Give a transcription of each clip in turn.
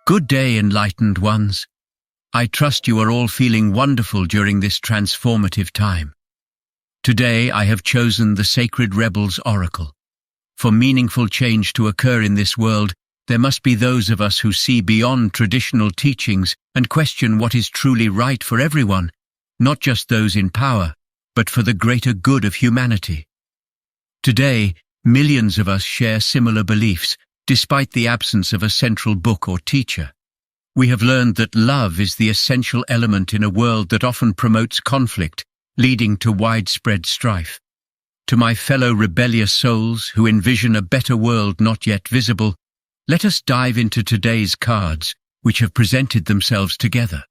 Good day, enlightened ones. I trust you are all feeling wonderful during this transformative time. Today I have chosen the Sacred Rebel's Oracle. For meaningful change to occur in this world, there must be those of us who see beyond traditional teachings and question what is truly right for everyone, not just those in power, but for the greater good of humanity. Today, millions of us share similar beliefs, despite the absence of a central book or teacher. We have learned that love is the essential element in a world that often promotes conflict, leading to widespread strife. To my fellow rebellious souls who envision a better world not yet visible, let us dive into today's cards, which have presented themselves together.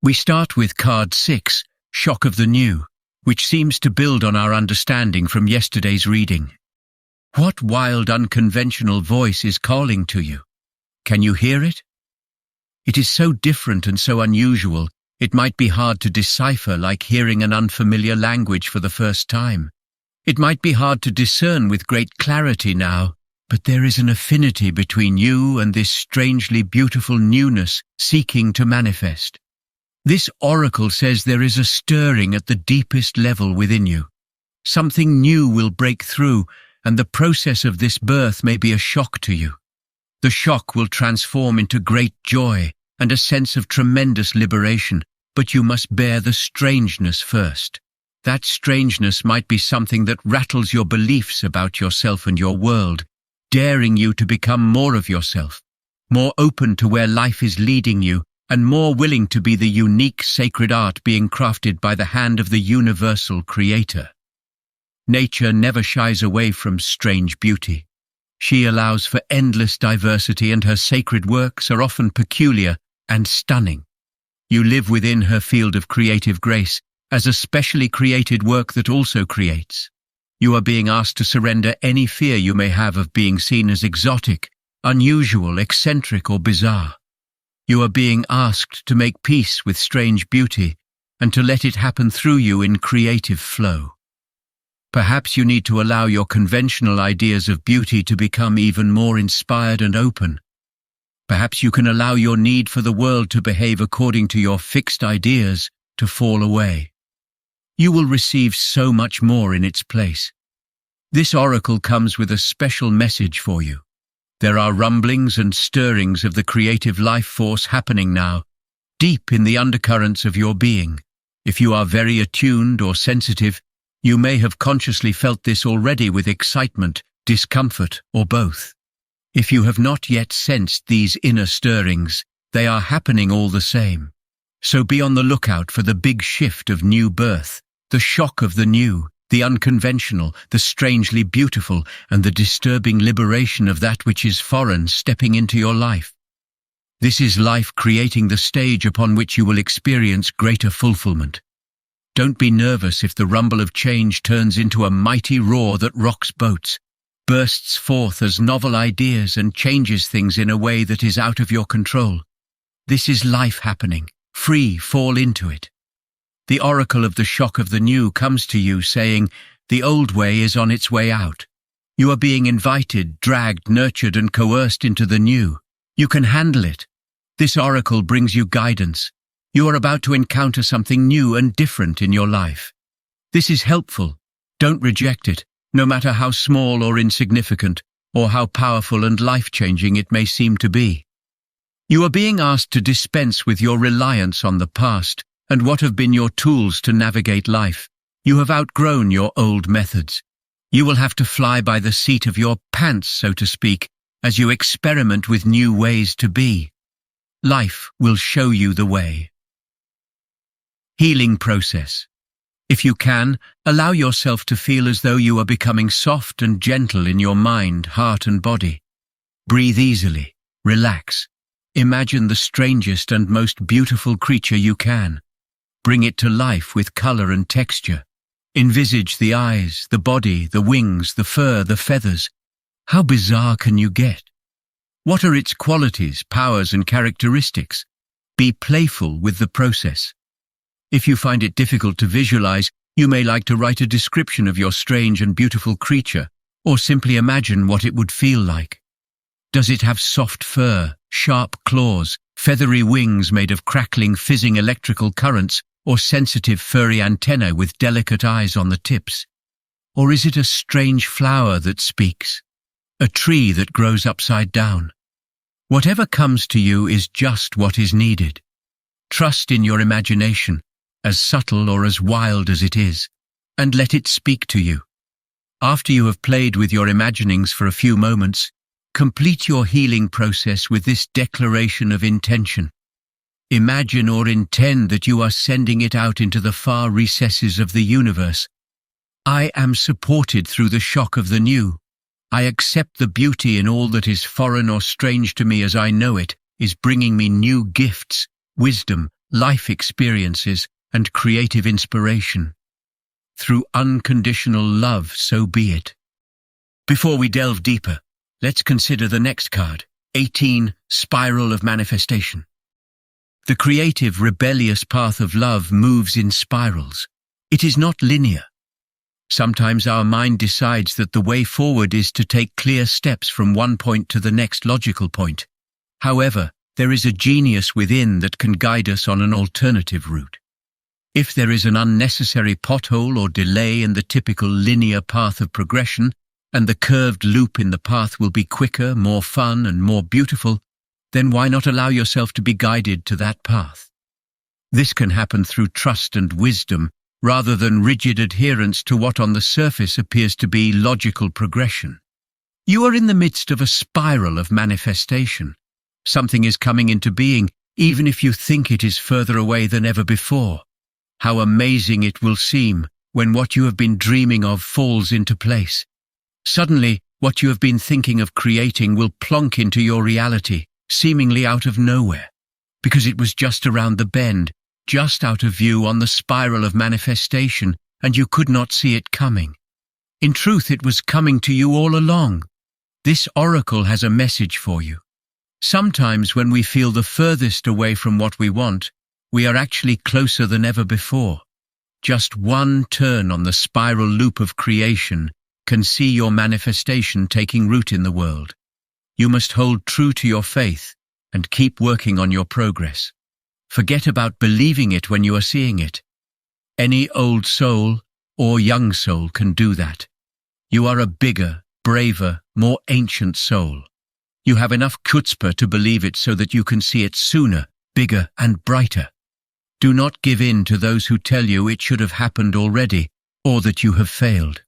We start with card 6, Shock of the New, which seems to build on our understanding from yesterday's reading. What wild, unconventional voice is calling to you? Can you hear it? It is so different and so unusual, it might be hard to decipher, like hearing an unfamiliar language for the first time. It might be hard to discern with great clarity now, but there is an affinity between you and this strangely beautiful newness seeking to manifest. This oracle says there is a stirring at the deepest level within you. Something new will break through, and the process of this birth may be a shock to you. The shock will transform into great joy and a sense of tremendous liberation, but you must bear the strangeness first. That strangeness might be something that rattles your beliefs about yourself and your world, daring you to become more of yourself, more open to where life is leading you, and more willing to be the unique sacred art being crafted by the hand of the universal creator. Nature never shies away from strange beauty. She allows for endless diversity, and her sacred works are often peculiar and stunning. You live within her field of creative grace as a specially created work that also creates. You are being asked to surrender any fear you may have of being seen as exotic, unusual, eccentric, or bizarre. You are being asked to make peace with strange beauty and to let it happen through you in creative flow. Perhaps you need to allow your conventional ideas of beauty to become even more inspired and open. Perhaps you can allow your need for the world to behave according to your fixed ideas to fall away. You will receive so much more in its place. This oracle comes with a special message for you. There are rumblings and stirrings of the creative life force happening now, deep in the undercurrents of your being. If you are very attuned or sensitive, you may have consciously felt this already with excitement, discomfort, or both. If you have not yet sensed these inner stirrings, they are happening all the same. So be on the lookout for the big shift of new birth, the shock of the new, the unconventional, the strangely beautiful, and the disturbing liberation of that which is foreign stepping into your life. This is life creating the stage upon which you will experience greater fulfillment. Don't be nervous if the rumble of change turns into a mighty roar that rocks boats, bursts forth as novel ideas, and changes things in a way that is out of your control. This is life happening. Free, fall into it. The oracle of the shock of the new comes to you saying, the old way is on its way out. You are being invited, dragged, nurtured, and coerced into the new. You can handle it. This oracle brings you guidance. You are about to encounter something new and different in your life. This is helpful. Don't reject it, no matter how small or insignificant, or how powerful and life-changing it may seem to be. You are being asked to dispense with your reliance on the past and what have been your tools to navigate life. You have outgrown your old methods. You will have to fly by the seat of your pants, so to speak, as you experiment with new ways to be. Life will show you the way. Healing process. If you can, allow yourself to feel as though you are becoming soft and gentle in your mind, heart, and body. Breathe easily. Relax. Imagine the strangest and most beautiful creature you can. Bring it to life with color and texture. Envisage the eyes, the body, the wings, the fur, the feathers. How bizarre can you get? What are its qualities, powers, and characteristics? Be playful with the process. If you find it difficult to visualize, you may like to write a description of your strange and beautiful creature, or simply imagine what it would feel like. Does it have soft fur, sharp claws, feathery wings made of crackling, fizzing electrical currents, or sensitive furry antennae with delicate eyes on the tips? Or is it a strange flower that speaks? A tree that grows upside down? Whatever comes to you is just what is needed. Trust in your imagination, as subtle or as wild as it is, and let it speak to you. After you have played with your imaginings for a few moments, complete your healing process with this declaration of intention. Imagine or intend that you are sending it out into the far recesses of the universe. I am supported through the shock of the new. I accept the beauty in all that is foreign or strange to me as I know it is bringing me new gifts, wisdom, life experiences, and creative inspiration. Through unconditional love, so be it. Before we delve deeper, let's consider the next card, 18, Spiral of Manifestation. The creative, rebellious path of love moves in spirals. It is not linear. Sometimes our mind decides that the way forward is to take clear steps from one point to the next logical point. However, there is a genius within that can guide us on an alternative route. If there is an unnecessary pothole or delay in the typical linear path of progression, and the curved loop in the path will be quicker, more fun, and more beautiful, then why not allow yourself to be guided to that path? This can happen through trust and wisdom, rather than rigid adherence to what on the surface appears to be logical progression. You are in the midst of a spiral of manifestation. Something is coming into being, even if you think it is further away than ever before. How amazing it will seem when what you have been dreaming of falls into place. Suddenly, what you have been thinking of creating will plonk into your reality, seemingly out of nowhere, because it was just around the bend, just out of view on the spiral of manifestation, and you could not see it coming. In truth, it was coming to you all along. This oracle has a message for you. Sometimes when we feel the furthest away from what we want, we are actually closer than ever before. Just one turn on the spiral loop of creation can see your manifestation taking root in the world. You must hold true to your faith and keep working on your progress. Forget about believing it when you are seeing it. Any old soul or young soul can do that. You are a bigger, braver, more ancient soul. You have enough chutzpah to believe it so that you can see it sooner, bigger and brighter. Do not give in to those who tell you it should have happened already or that you have failed.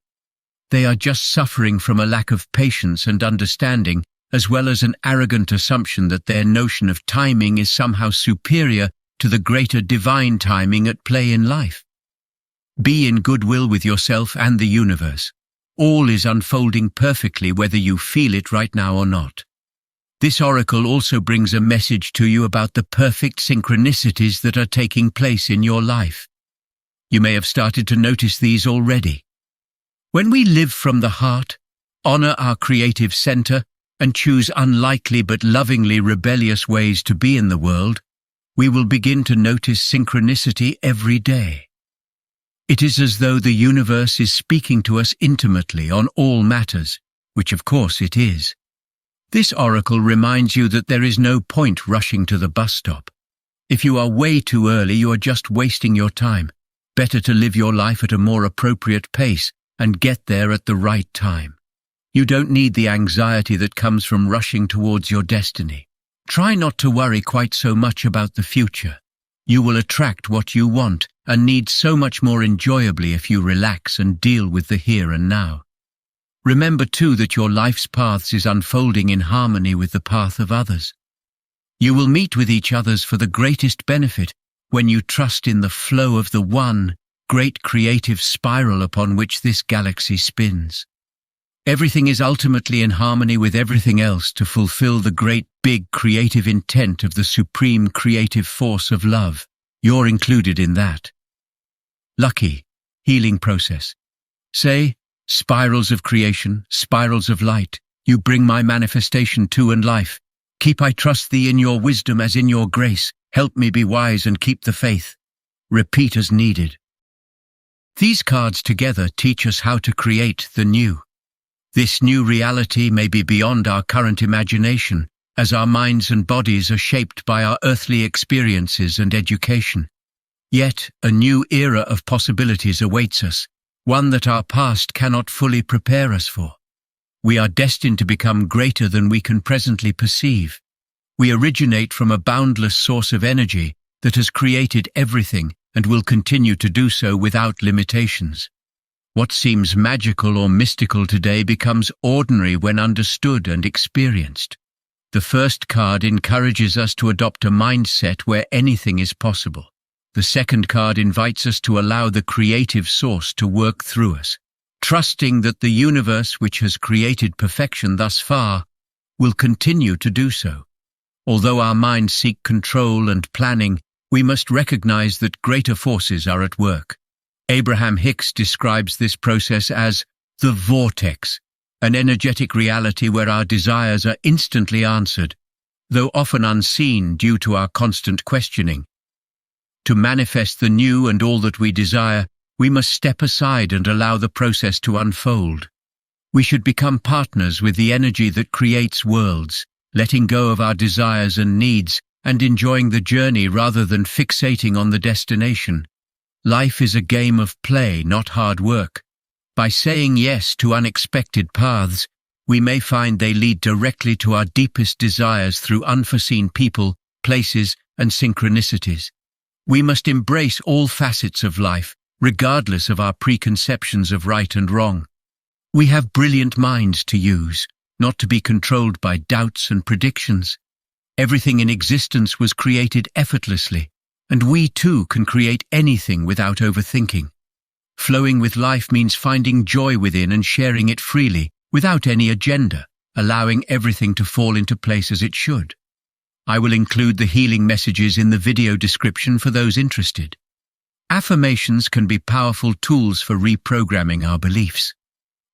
They are just suffering from a lack of patience and understanding, as well as an arrogant assumption that their notion of timing is somehow superior to the greater divine timing at play in life. Be in goodwill with yourself and the universe. All is unfolding perfectly whether you feel it right now or not. This oracle also brings a message to you about the perfect synchronicities that are taking place in your life. You may have started to notice these already. When we live from the heart, honor our creative center, and choose unlikely but lovingly rebellious ways to be in the world, we will begin to notice synchronicity every day. It is as though the universe is speaking to us intimately on all matters, which of course it is. This oracle reminds you that there is no point rushing to the bus stop. If you are way too early, you are just wasting your time. Better to live your life at a more appropriate pace and get there at the right time. You don't need the anxiety that comes from rushing towards your destiny. Try not to worry quite so much about the future. You will attract what you want and need so much more enjoyably if you relax and deal with the here and now. Remember too that your life's paths is unfolding in harmony with the path of others. You will meet with each others for the greatest benefit when you trust in the flow of the one great creative spiral upon which this galaxy spins. Everything is ultimately in harmony with everything else to fulfill the great big creative intent of the supreme creative force of love. You're included in that. Lucky, healing process. Say, spirals of creation, spirals of light, you bring my manifestation to and life. Keep I trust thee in your wisdom as in your grace. Help me be wise and keep the faith. Repeat as needed. These cards together teach us how to create the new. This new reality may be beyond our current imagination, as our minds and bodies are shaped by our earthly experiences and education. Yet, a new era of possibilities awaits us, one that our past cannot fully prepare us for. We are destined to become greater than we can presently perceive. We originate from a boundless source of energy that has created everything and will continue to do so without limitations. What seems magical or mystical today becomes ordinary when understood and experienced. The first card encourages us to adopt a mindset where anything is possible. The second card invites us to allow the creative source to work through us, trusting that the universe, which has created perfection thus far, will continue to do so. Although our minds seek control and planning, we must recognize that greater forces are at work. Abraham Hicks describes this process as the vortex, an energetic reality where our desires are instantly answered, though often unseen due to our constant questioning. To manifest the new and all that we desire, we must step aside and allow the process to unfold. We should become partners with the energy that creates worlds, letting go of our desires and needs and enjoying the journey rather than fixating on the destination. Life is a game of play, not hard work. By saying yes to unexpected paths, we may find they lead directly to our deepest desires through unforeseen people, places, and synchronicities. We must embrace all facets of life, regardless of our preconceptions of right and wrong. We have brilliant minds to use, not to be controlled by doubts and predictions. Everything in existence was created effortlessly, and we too can create anything without overthinking. Flowing with life means finding joy within and sharing it freely, without any agenda, allowing everything to fall into place as it should. I will include the healing messages in the video description for those interested. Affirmations can be powerful tools for reprogramming our beliefs.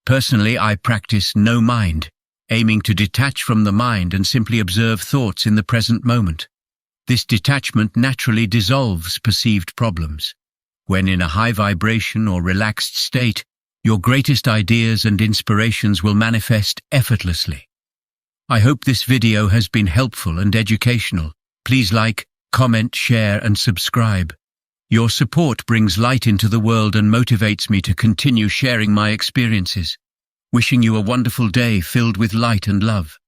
Personally, I practice no mind, aiming to detach from the mind and simply observe thoughts in the present moment. This detachment naturally dissolves perceived problems. When in a high vibration or relaxed state, your greatest ideas and inspirations will manifest effortlessly. I hope this video has been helpful and educational. Please like, comment, share, and subscribe. Your support brings light into the world and motivates me to continue sharing my experiences. Wishing you a wonderful day filled with light and love.